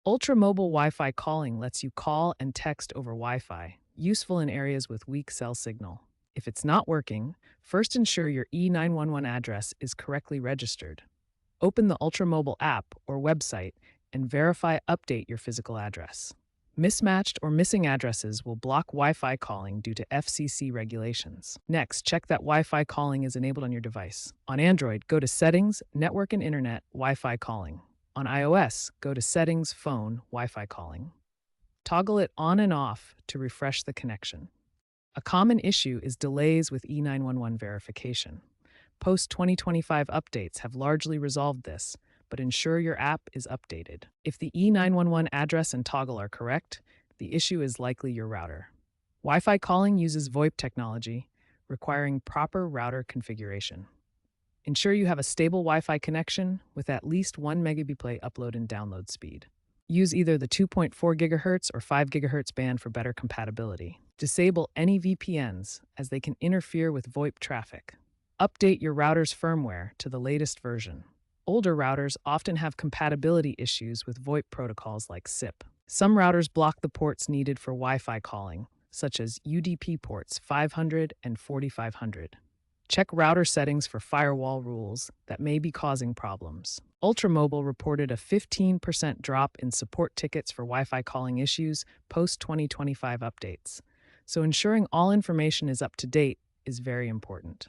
Ultra-mobile Wi-Fi calling lets you call and text over Wi-Fi, useful in areas with weak cell signal. If it's not working, first ensure your E911 address is correctly registered. Open the Ultramobile app or website and update your physical address. Mismatched or missing addresses will block Wi-Fi calling due to FCC regulations. Next, check that Wi-Fi calling is enabled on your device. On Android, go to Settings, Network and Internet, Wi-Fi calling. On iOS, go to Settings, Phone, Wi-Fi calling. Toggle it on and off to refresh the connection. A common issue is delays with E911 verification. Post-2025 updates have largely resolved this, but ensure your app is updated. If the E911 address and toggle are correct, the issue is likely your router. Wi-Fi calling uses VoIP technology, requiring proper router configuration. Ensure you have a stable Wi-Fi connection with at least 1 Mbps upload and download speed. Use either the 2.4 GHz or 5 GHz band for better compatibility. Disable any VPNs as they can interfere with VoIP traffic. Update your router's firmware to the latest version. Older routers often have compatibility issues with VoIP protocols like SIP. Some routers block the ports needed for Wi-Fi calling, such as UDP ports 500 and 4500. Check router settings for firewall rules that may be causing problems. Ultramobile reported a 15% drop in support tickets for Wi-Fi calling issues post-2025 updates, so ensuring all information is up to date is very important.